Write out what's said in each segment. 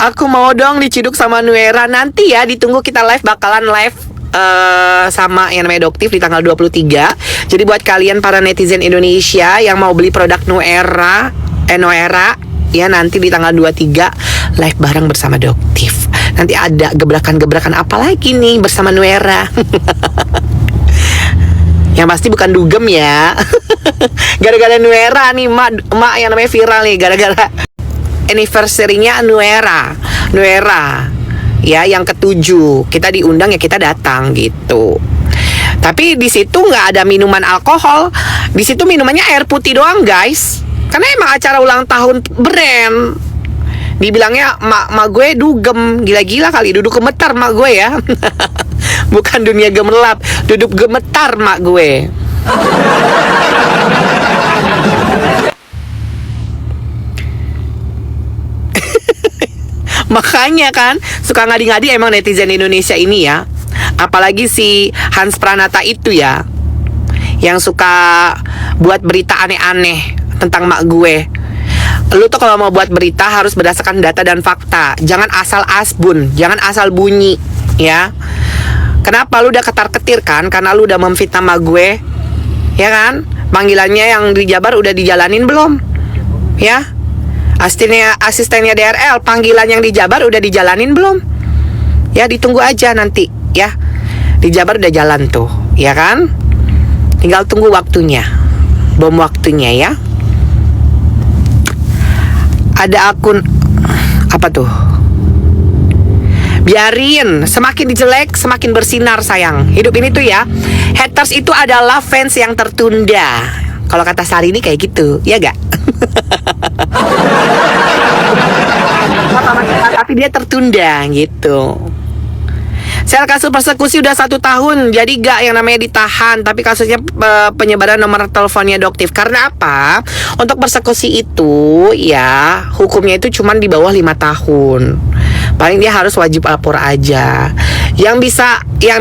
Aku mau dong diciduk sama Nuera. Nanti ya, ditunggu kita bakalan live sama yang namanya Doktif di tanggal 23. Jadi buat kalian para netizen Indonesia yang mau beli produk Nuera ya, nanti di tanggal 23 live bareng bersama Doktif. Nanti ada gebrakan-gebrakan apa lagi nih bersama Nuera. Yang pasti bukan dugem ya. Gara-gara Nuera nih mak yang namanya viral nih, gara-gara anniversary-nya Nuera ya, yang ke-7 kita diundang ya, kita datang gitu. Tapi di situ nggak ada minuman alkohol, di situ minumannya air putih doang guys, karena emang acara ulang tahun brand. Dibilangnya mak gue dugem, gila-gila kali, duduk gemetar mak gue ya. Bukan dunia gemerlap, duduk gemetar mak gue. Makanya kan suka ngadi-ngadi emang netizen Indonesia ini ya. Apalagi si Hans Pranata itu ya, yang suka buat berita aneh-aneh tentang mak gue. Lu tuh kalau mau buat berita harus berdasarkan data dan fakta. Jangan asal asbun, jangan asal bunyi ya. Kenapa lu udah ketar-ketir kan? Karena lu udah memfitnah mak gue, ya kan? Panggilannya yang di Jabar udah dijalanin belum? Ya, asistennya DRL, panggilan yang di Jabar udah dijalanin belum? Ya, ditunggu aja nanti ya. Di Jabar udah jalan tuh, ya kan? Tinggal tunggu waktunya, bom waktunya ya. Ada akun apa tuh? Biarin, semakin dijelek semakin bersinar sayang. Hidup ini tuh ya, haters itu adalah fans yang tertunda. Kalau kata Sari ini kayak gitu, ya gak? Tapi dia tertunda gitu. Sel kasus persekusi udah 1 tahun, jadi gak yang namanya ditahan, tapi kasusnya penyebaran nomor teleponnya Doktif. Karena apa? Untuk persekusi itu ya hukumnya itu cuma di bawah 5 tahun. Paling dia harus wajib lapor aja. Yang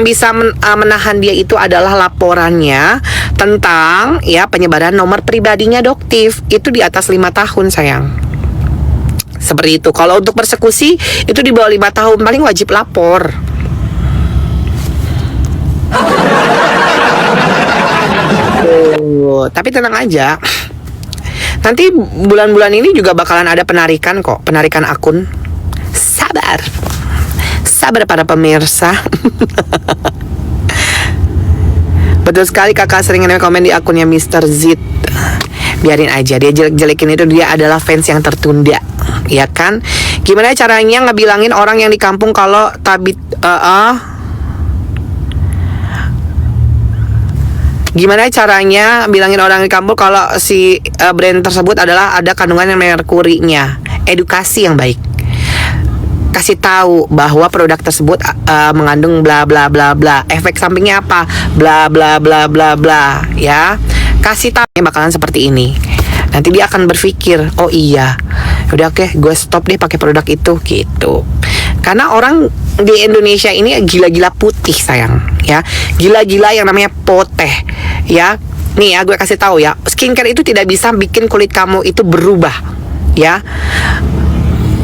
bisa menahan dia itu adalah laporannya tentang ya penyebaran nomor pribadinya Doktif. Itu di atas 5 tahun sayang. Seperti itu. Kalau untuk persekusi itu di bawah 5 tahun, paling wajib lapor. Tapi tenang aja, nanti bulan-bulan ini juga bakalan ada penarikan kok, penarikan akun. Sabar para pemirsa. Betul sekali, kakak sering komen di akunnya Mr. Zid. Biarin aja, dia jelek-jelekin itu, dia adalah fans yang tertunda, ya kan? Gimana caranya ngebilangin orang yang di kampung kalau Gimana caranya bilangin orang di kampung kalau si brand tersebut adalah ada kandungan yang merkurinya? Edukasi yang baik. Kasih tahu bahwa produk tersebut mengandung bla bla bla bla. Efek sampingnya apa? Bla bla bla bla bla, ya. Kasih tahu bakalan seperti ini. Nanti dia akan berpikir, oh iya, udah oke, gue stop deh pakai produk itu gitu. Karena orang di Indonesia ini gila-gila putih sayang, ya. Gila-gila yang namanya poteh, ya. Nih ya, gue kasih tahu ya, skincare itu tidak bisa bikin kulit kamu itu berubah, ya.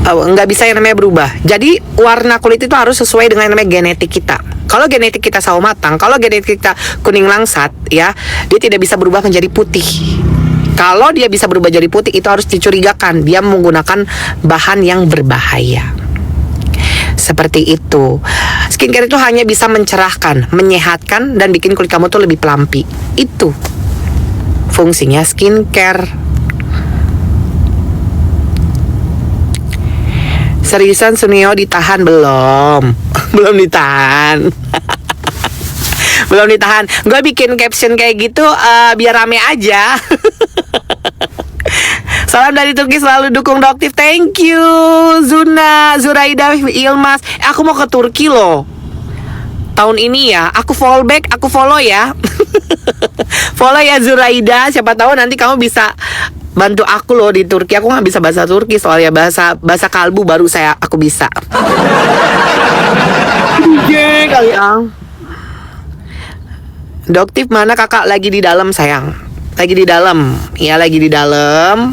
Nggak bisa yang namanya berubah. Jadi warna kulit itu harus sesuai dengan yang namanya genetik kita. Kalau genetik kita sawo matang, kalau genetik kita kuning langsat, ya, dia tidak bisa berubah menjadi putih. Kalau dia bisa berubah jadi putih, itu harus dicurigakan. Dia menggunakan bahan yang berbahaya. Seperti itu. Skincare itu hanya bisa mencerahkan, menyehatkan, dan bikin kulit kamu tuh lebih pelampi. Itu fungsinya skincare. Seriusan Sunio ditahan belum? Belum ditahan. Belum ditahan. Gue bikin caption kayak gitu biar rame aja. Salam dari Turki, selalu dukung Doktif. Thank you Zuna, Zuraida, Ilmas. Aku mau ke Turki loh tahun ini ya. Aku fallback, aku follow ya. Follow ya Zuraida. Siapa tahu nanti kamu bisa bantu aku loh di Turki. Aku nggak bisa bahasa Turki soalnya, bahasa kalbu baru aku bisa. Kali Doktif mana kakak? Lagi di dalam sayang. Lagi di dalam. Ya lagi di dalam.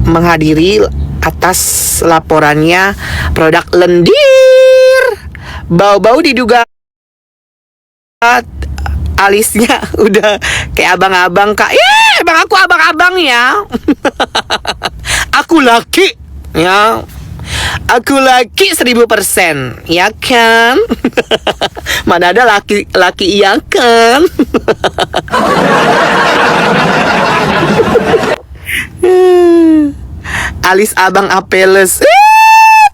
Menghadiri atas laporannya produk lendir. Bau-bau diduga alisnya udah kayak abang-abang kak. Emang aku abang-abang ya. Aku laki ya. Aku laki 1000%, ya kan? Mana ada laki iya kan? Alis abang Apeles.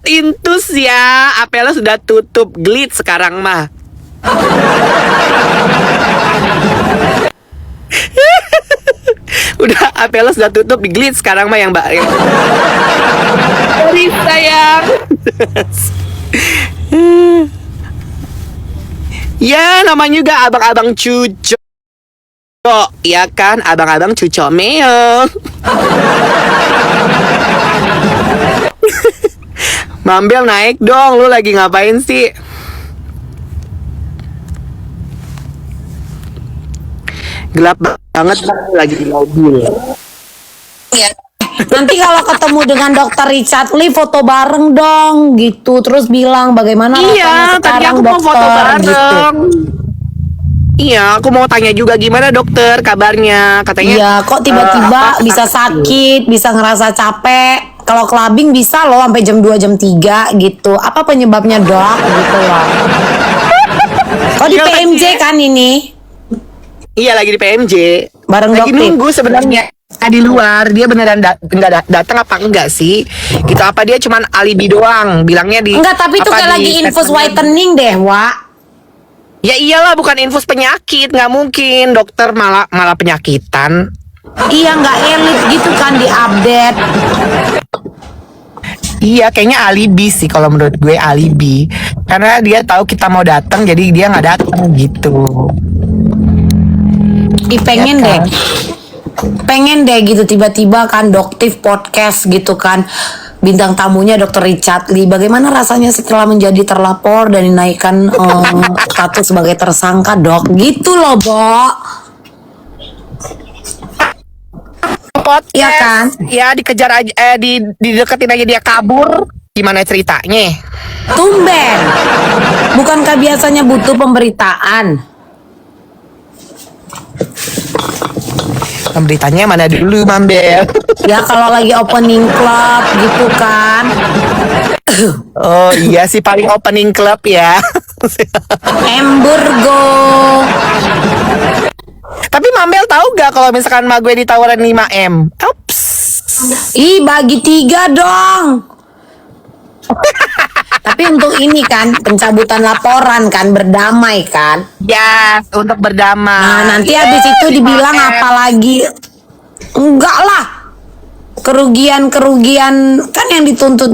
Intus ya. Apeles sudah tutup Glitz sekarang mah. Udah Apeles udah tutup di Glitz sekarang mah yang mbak. Sorry sayang. Ya namanya juga abang-abang cuco. Ya kan, abang-abang cuco meong. Mambel naik dong, lu lagi ngapain sih? Gelap banget lagi di mobil. Nanti kalau ketemu dengan dokter Richard Lee foto bareng dong gitu. Terus bilang bagaimana rasanya Tadi sekarang aku mau dokter foto bareng. gitu. Iya, aku mau tanya juga gimana dokter kabarnya. Katanya Iya, kok tiba-tiba bisa sakit, bisa ngerasa capek. Kalau clubbing bisa loh sampai jam 2 jam 3 gitu. Apa penyebabnya, Dok? Gitu loh. Kok di Iya, PMJ kan ini? Iya lagi di PMJ. Bareng Lagi dokter. nunggu sebenarnya. Di luar dia beneran datang apa enggak sih? Gitu apa dia cuman alibi doang bilangnya di Enggak, tapi itu apa, kayak di lagi infus statementnya. whitening deh, Wak. Ya iyalah bukan infus penyakit, nggak mungkin dokter malah penyakitan. Iya, nggak elit gitu kan di update. Iya kayaknya alibi sih kalau menurut gue alibi karena dia tahu kita mau datang jadi dia nggak datang gitu. Pengen Ya deh. kan? Pengen deh gitu tiba-tiba kan Doktif podcast gitu kan. Bintang tamunya Dr. Richard Lee. Bagaimana rasanya setelah menjadi terlapor dan dinaikkan status sebagai tersangka, Dok? Gitu loh, Bo. Podcast, Iya kan? ya dikejar aja, dideketin aja dia kabur. Gimana ceritanya? Tumben. Bukankah biasanya butuh pemberitaan? Beritanya mana dulu, Mambel? Ya kalau lagi opening club gitu kan. Oh iya sih paling opening club ya. Emburgo. Tapi Mambel tahu gak kalau misalkan mak gue ditawaran 5M? Ups. Ih, bagi 3 dong. Tapi untuk ini kan pencabutan laporan kan, berdamai kan. Ya, untuk berdamai. Nah, nanti habis itu dibilang 5M. apa lagi? Enggak lah. Kerugian kan yang dituntut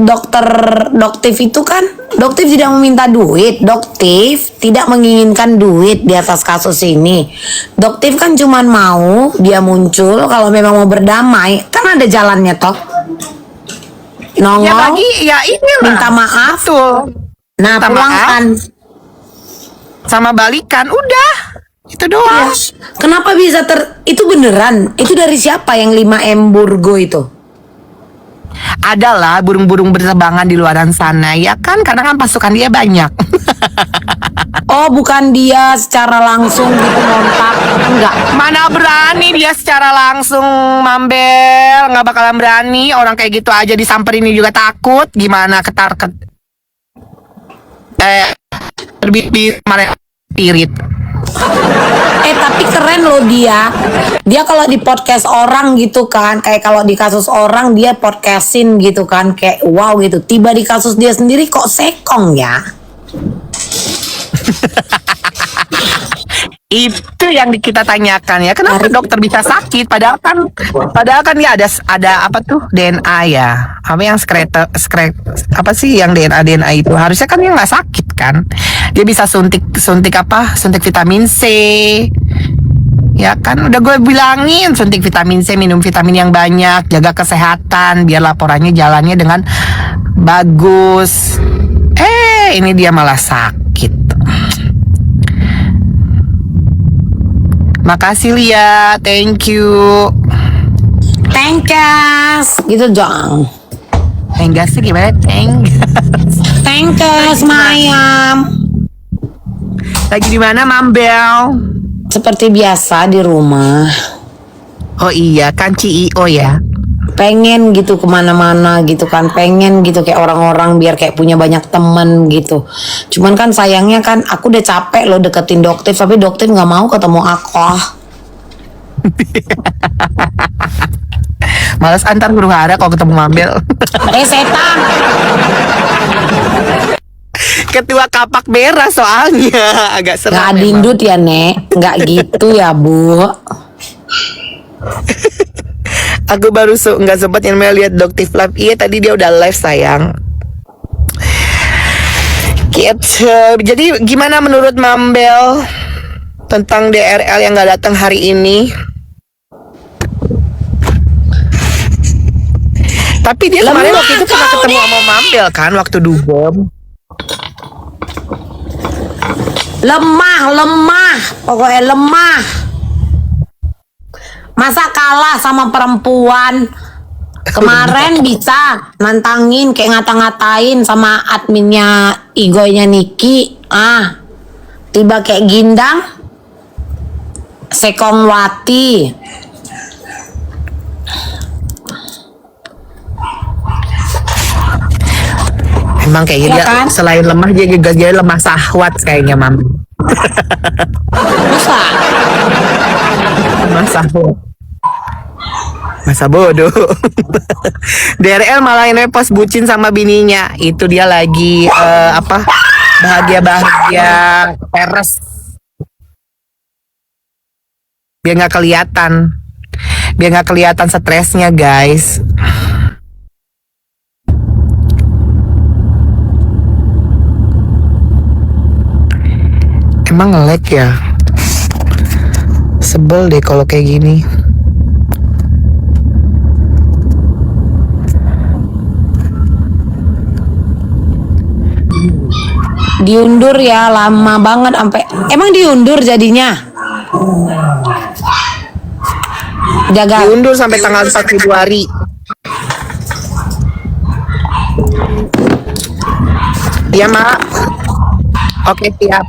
Doktif itu kan, Doktif tidak meminta duit, Doktif tidak menginginkan duit di atas kasus ini. Doktif kan cuman mau dia muncul kalau memang mau berdamai, kan ada jalannya toh. Nongol, Ya bagi, ya inilah. minta maaf. Betul. Nah, Minta pulangkan. Sama balikan, udah. Itu doang. Kenapa bisa itu beneran? Itu dari siapa yang 5M Burgo itu? Adalah burung-burung berterbangan di luaran sana, ya kan? Karena kan pasukan dia banyak. Oh, bukan dia secara langsung gitu ngontak. Enggak. Mana berani dia secara langsung, Mambel. Nggak bakalan berani. Orang kayak gitu aja disamperin juga takut. Gimana terbit kemarin pirit. Tapi keren loh dia. Dia kalau di podcast orang gitu kan, kayak kalau di kasus orang dia podcastin gitu kan, kayak wow gitu. Tiba di kasus dia sendiri kok sekong ya. Itu yang kita tanyakan ya. Kenapa dokter bisa sakit? Padahal kan dia ada apa tuh DNA ya? Apa yang apa sih yang DNA itu? Harusnya kan dia nggak sakit kan? Dia bisa suntik vitamin C. Ya kan udah gue bilangin suntik vitamin C, minum vitamin yang banyak, jaga kesehatan biar laporannya jalannya dengan bagus. Ini dia malah sakit. Makasih Lia, thank you. Thanks, gitu dong. Tenggasnya gimana? Tengkes Mayam. Lagi di mana, Mambel? Seperti biasa di rumah. Oh iya, kan CEO ya. Pengen gitu kemana-mana gitu kan. Pengen gitu kayak orang-orang biar kayak punya banyak temen gitu. Cuman kan sayangnya kan aku udah capek loh deketin Doktif. Tapi Doktif gak mau ketemu aku. Males antar huru hara kalau ketemu Mambel. Setan. Ketua kapak merah soalnya. Agak serem Gak memang. dindut ya Nek. Gak gitu ya Bu. Aku baru nggak sempat yang lihat Doktif Live. Iya tadi dia udah live sayang. Gitu. Jadi gimana menurut Mambel tentang DRL yang nggak datang hari ini? Tapi dia kemarin Lemah waktu itu pernah kau ketemu deh. sama Mambel kan waktu dugem. Lemah. Pokoknya lemah. Masa kalah sama perempuan? Kemarin bisa nantangin kayak ngata-ngatain sama adminnya Igonya Niki. Tiba kayak Gindang. Sekongwati. Emang kayaknya Iya dia kan? selain lemah dia juga dia lemah sahwat kayaknya Mambel. Masa? Lemah sahwat. Masa bodoh. DRL malah ini pas bucin sama bininya. Itu dia lagi bahagia-bahagia peres. Biar nggak kelihatan. Biar nggak kelihatan stresnya, guys. Emang nge-lag ya? Sebel deh kalau kayak gini. Diundur ya, lama banget sampai. Emang diundur jadinya? Jaga. Diundur sampai tanggal 4 Februari. Iya, Mak. Oke, siap.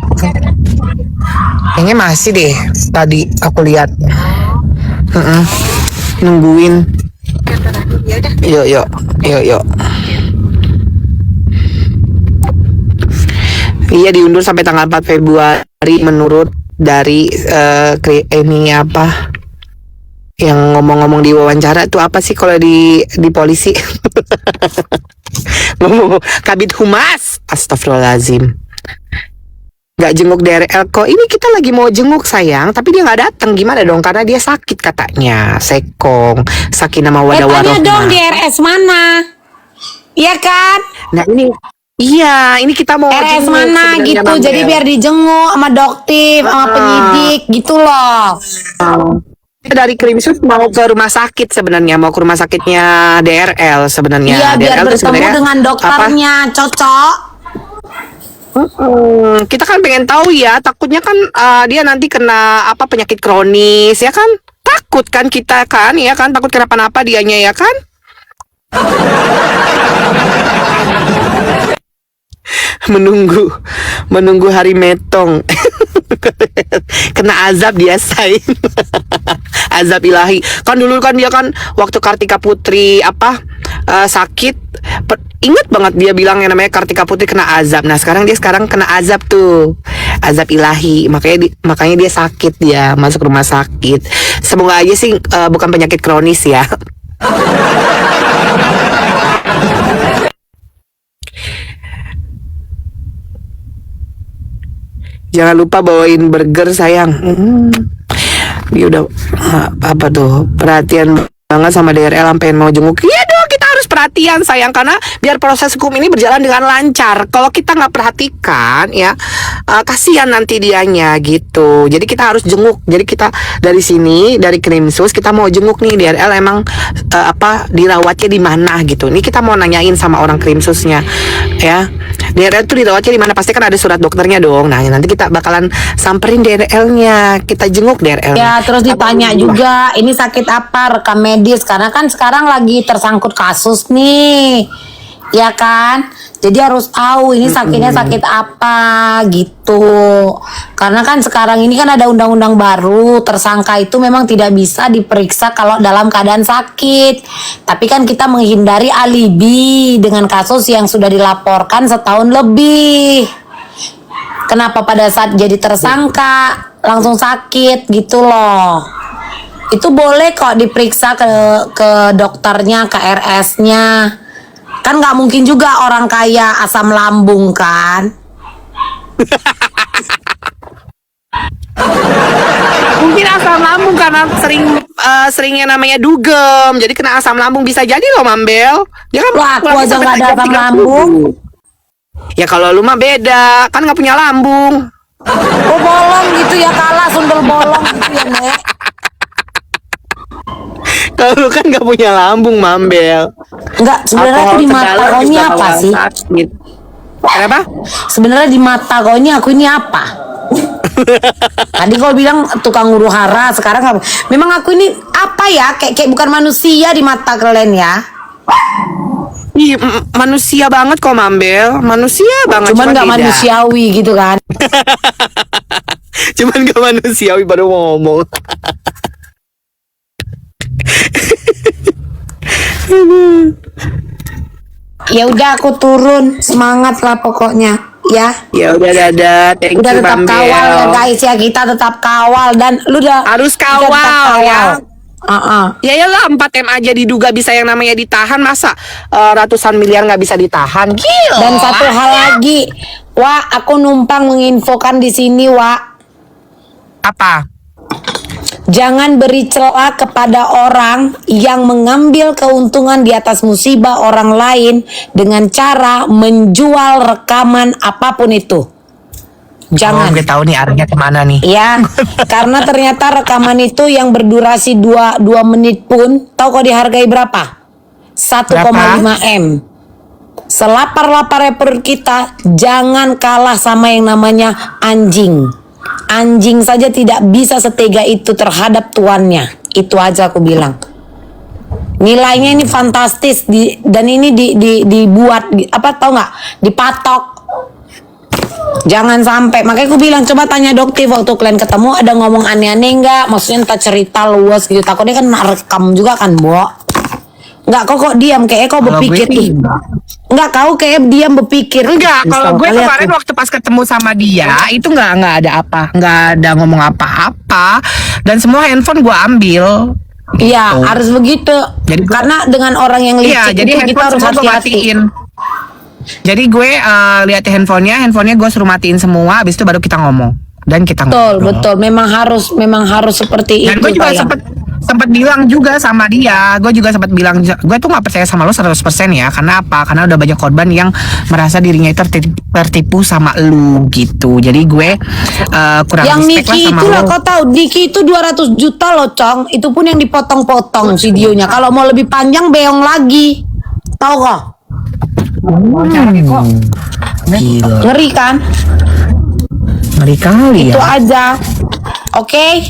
Kayaknya masih deh. Tadi aku lihat. Nungguin. Yuk. Iya, diundur sampai tanggal 4 Februari menurut dari ini apa? Yang ngomong-ngomong di wawancara tuh apa sih kalau di polisi? Ngomong Kabid Humas. Astagfirullahaladzim. Gak jenguk DRL kok. Ini kita lagi mau jenguk sayang, tapi dia nggak datang. Gimana dong? Karena dia sakit katanya. Sekong, Sakinah Mawaddah Tanya Warohmah. dong di RS mana? Iya kan? Nah ini, iya ini kita mau RS jenguk mana sebenarnya, gitu. Mambel. Jadi biar dijenguk sama Doktif, sama penyidik gitu loh. Dari Krimsus mau ke rumah sakit sebenarnya, mau ke rumah sakitnya DRL sebenarnya. Iya biar DRL tuh bertemu sebenarnya dengan dokternya, cocok. Kita kan pengen tahu ya, takutnya kan dia nanti kena apa penyakit kronis ya kan? Takut kan kita kan, ya kan? Takut kenapa-napa dianya ya kan? menunggu hari metong. Kena azab diasain. Azab ilahi. Kan dulu kan dia kan waktu Kartika Putri sakit, ingat banget dia bilang yang namanya Kartika Putri kena azab. Nah sekarang dia kena azab tuh, azab ilahi. Makanya dia sakit, dia masuk rumah sakit. Semoga aja sih bukan penyakit kronis ya. Jangan lupa bawain burger sayang. Dia udah apa tuh perhatian banget sama DRL sampai mau jenguk. Iya dong, kita harus perhatian sayang, karena biar proses hukum ini berjalan dengan lancar. Kalau kita nggak perhatikan ya kasihan nanti dianya gitu. Jadi kita harus jenguk. Jadi kita dari sini, dari Krimsus kita mau jenguk nih DRL emang dirawatnya di mana gitu. Ini kita mau nanyain sama orang Krimsusnya ya. DRL tuh dirawatnya di mana? Pasti kan ada surat dokternya dong. Nah, nanti kita bakalan samperin DRL-nya. Kita jenguk DRL-nya. Ya terus ditanya juga ini sakit apa, rekam medis, karena kan sekarang lagi tersangkut kasus nih. ya kan? Jadi harus tahu ini sakitnya sakit apa gitu. Karena kan sekarang ini kan ada undang-undang baru, tersangka itu memang tidak bisa diperiksa kalau dalam keadaan sakit. Tapi kan kita menghindari alibi dengan kasus yang sudah dilaporkan setahun lebih. Kenapa pada saat jadi tersangka langsung sakit gitu loh. Itu boleh kok diperiksa ke dokternya, ke RS-nya. Kan nggak mungkin juga orang kaya asam lambung kan. Mungkin asam lambung karena seringnya namanya dugem. Jadi kena asam lambung bisa jadi loh Mambel. Dia kan Lah, aku aja nggak ada asam lambung. Ya kalau lu mah beda, kan nggak punya lambung. Oh bolong gitu ya, kalah sundel bolong gitu ya Nek. Kalau lu kan nggak punya lambung Mambel. Enggak, sebenarnya aku di mata kau ini apa sih? Kenapa? Sebenarnya di mata kau ini aku ini apa? Tadi kau bilang tukang huru hara, sekarang apa? Memang aku ini apa ya? Kayak bukan manusia di mata kalian ya? Ih, manusia banget kok Mambel. Manusia banget. Cuman nggak beda. manusiawi gitu kan? Cuman gak manusiawi baru mau ngomong. Ya udah aku turun, semangat lah pokoknya ya. Ya udah dadah, thank Udah you tetap Mambel. kawal ya guys ya, kita tetap kawal dan lu udah Harus udah tetap kawal ya. Ya Ya lah 4M aja diduga bisa yang namanya ditahan, masa ratusan miliar nggak bisa ditahan? Gila. Dan satu hal lagi, Wak, aku numpang menginfokan di sini, Wak. Apa? Jangan beri celah kepada orang yang mengambil keuntungan di atas musibah orang lain dengan cara menjual rekaman apapun itu. Jangan. Oh, gue tahu nih arahnya kemana nih. Ya, karena ternyata rekaman itu yang berdurasi 2 menit pun, tahu kok dihargai berapa? 1,5 M. Selapar-laparnya perut kita, jangan kalah sama yang namanya anjing. Anjing saja tidak bisa setega itu terhadap tuannya. Itu aja aku bilang. Nilainya ini fantastis dan ini dibuat apa tau nggak? Dipatok. Jangan sampai. Makanya aku bilang coba tanya dokter waktu kalian ketemu ada ngomong aneh-aneh nggak? Maksudnya entah cerita luas gitu. Takutnya kan rekam juga kan, Bo. Nggak, kok diam kayak kau berpikir ih. Enggak, kau kayak diam berpikir. Enggak, kalau gue Kali kemarin aku- waktu pas ketemu sama dia itu nggak ada apa, nggak ada ngomong apa-apa, dan semua handphone gue ambil. Iya, Gitu. harus begitu. Jadi gua- karena dengan orang yang Iya, licik jadi itu kita handphone harus semua gue hati-hati. matiin. Jadi gue lihat handphonenya gue suruh matiin semua, habis itu baru kita ngomong dan kita Betul, ngobrol. betul. Memang harus seperti Dan itu. gue juga sayang. sempet bilang juga sama dia, gue juga sempat bilang gue tuh nggak percaya sama lo 100% ya. Karena apa? Karena udah banyak korban yang merasa dirinya itu tertipu sama lu gitu. Jadi gue kurang Yang respect lah Niki sama itu lah, lo. kau tahu Niki itu 200 juta loh, Cong. Itu pun yang dipotong-potong videonya. Kalau mau lebih panjang beong lagi. Tahu kok? Gila, Ngeri kan? ngeri kali Itu ya. aja. Oke?